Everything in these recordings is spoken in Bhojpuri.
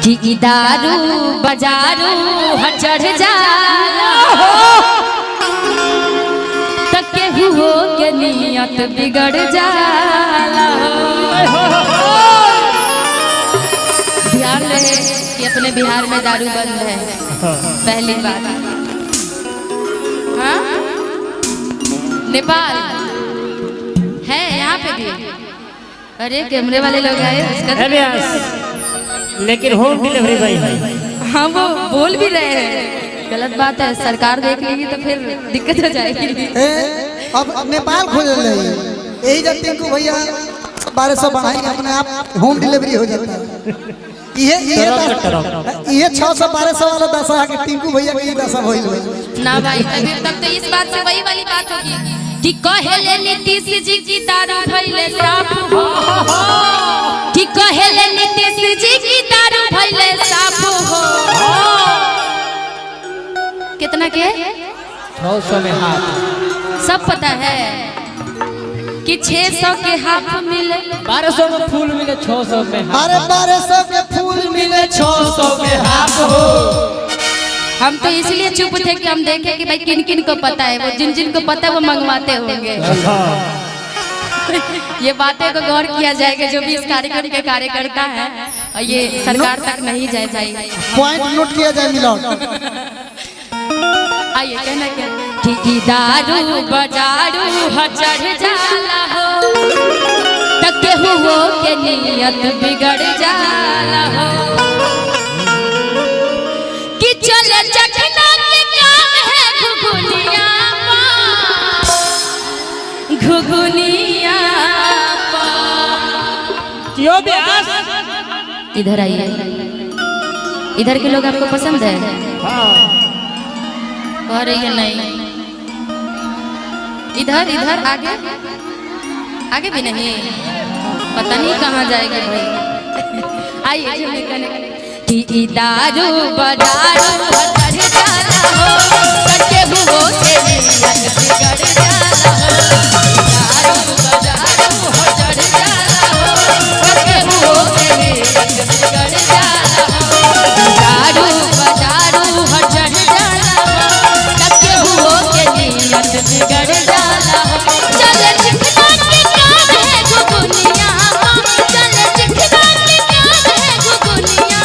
कि दारू बजारू चढ़ जाला तक हो के नियत बिगड़ जाला। ध्यान रहे कि अपने बिहार में दारू बंद है, पहली बात। हाँ, नेपाल है यहाँ पे भी। अरे कैमरे वाले लोग आए लेकिन होम डिलीवरी भाई। हाँ वो बोल भी रहे हैं, गलत बात है, सरकार देख लेगी तो फिर दिक्कत हो जाएगी। अब नेपाल खोल रही है, यही जब टिंकू भैया 1200 बढ़ाई अपने आप होम डिलीवरी हो जाता है। ये 600-1200 वाला दशा के टिंकू भैया की दशा होई ना भाई। अभी तक तो इस बात से वही वाली बात होगी कि कहेले नीतीश जी की दारू भइले साफ हो, कि कहेले नीतीश जी की दारू भइले साफ हो। कितना के 600 में हाथ, सब पता है कि 600 के हाफ मिले, 1200 में फूल मिले, 600 में हाफ। अरे 1200 के फूल मिले 600 में हाफ हो। हम तो इसलिए चुप थे कि हम देखें कि भाई किन किन को पता है, वो जिन जिन को पता है वो मंगवाते होंगे। ये बातें को गौर किया जाएगा जो भी इस कार्यक्रम के कार्यकर्ता है, और ये सरकार तक नहीं जाए भाई, पॉइंट नोट किया जाए मिलाओ। आइए कहना क्या कि दारू बजारू चढ़ जाला हो तक हो के नियत बिगड़ जाला हो, कि चले चखना के काम है घुघुनिया घुघुनिया। क्यों ब्यास? इधर आइए, इधर के लोग आपको पसंद है? हाँ। कह रही है नहीं, इधर इधर आगे आगे भी नहीं, पता नहीं कहाँ जाएगी भाई। आइए कि दारू बजारू चढ़ जाला हो सके हो के नियत बिगड़ जाला हो। दारू बजारू चढ़ जाला हो सके हो के नियत बिगड़ जाला हो। दारू बजारू चढ़ जाला हो सके हो के नियत बिगड़ जाला हो। चले चिखना के काम है घुघुनिया, चले चिखना के काम है घुघुनिया।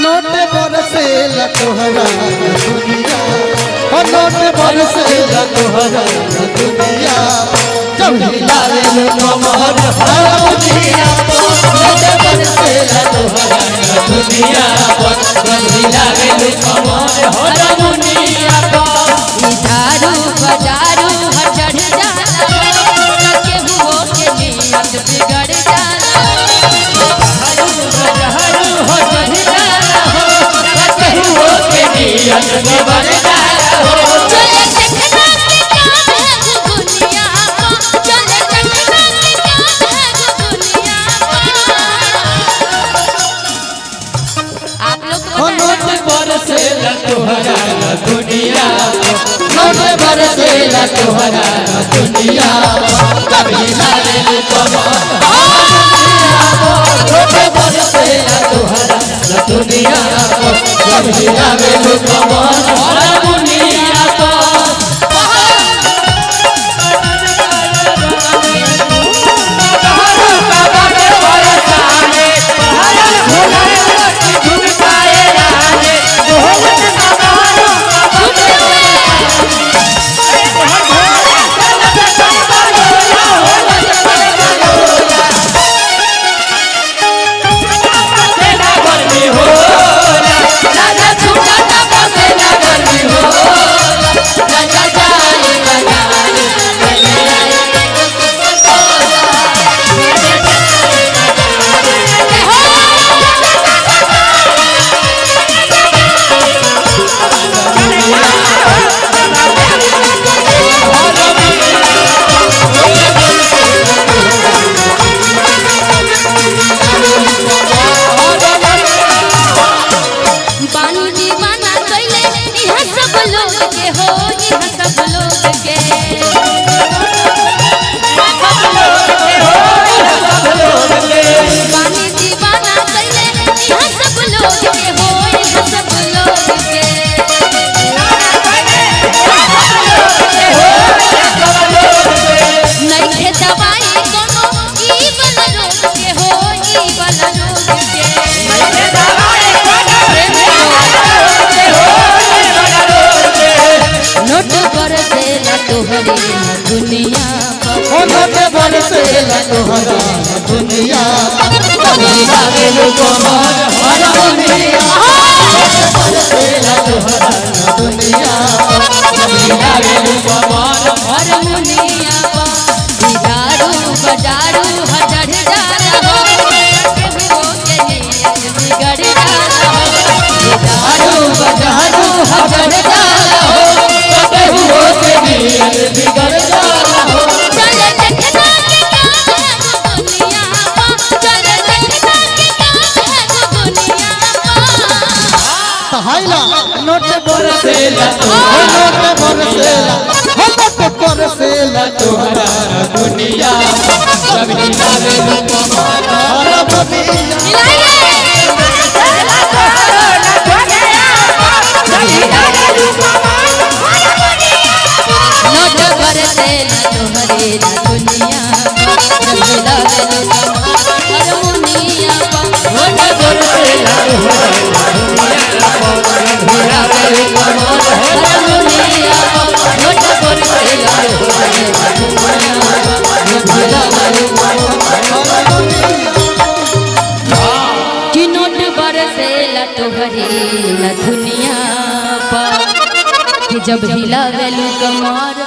नोट बरसे तोहरा दुनिया, नोट बरसे तोहरा दुनिया, जब हिलावे कमर दुनिया, नोट बरसे तोहरा दुनिया, जब हिलावे कमर दुनिया। दारू बजारू चढ़ जाला हो के हो के नियत बिगड़ जाला हो। दारू बजारू चढ़ जाला हो के नियत बिगड़ जाला हो। चले चखना के काम है घुघुनिया, चले चखना के काम है घुघुनिया। आप लोग को नोट बरसे तोहरा दुनिया, नोट बरसे तोहरा दुनिया, कभी हिलावे कमर नोट बरसे तोहरा दुनिया, कभी हिलावे कमर दुनिया। छुटा नोट बरसेला तोहरा दुनिया हिलावेलु कमर हारमोनिया बरसेला तोहरा दुनिया हिलावेलु कमर हारमोनिया बिगाड़ू बजारू हजर जाला हो केहू के नियत बिगड़ जाला हो बिगाड़ू बजारू हजर जाला हो केहू के नियत बिगड़ जाला हो चल देखना के काम है दुनिया पा चल देखना के काम है दुनिया पा हाइला नोट बरसेला नोट बरसेला नोट बरसेला तोहरा दुनिया सब हिलावेलु कमर हारमोनिया नोट बरसेला तोहरे दुनिया जब हिलावेलु हारमोनिया नोट बरसेला हिलावेलु कमर हारमोनिया नोट बरसेला कि नोट बरसेला तोहरे दुनिया पर कि जब हिलावेलु कमर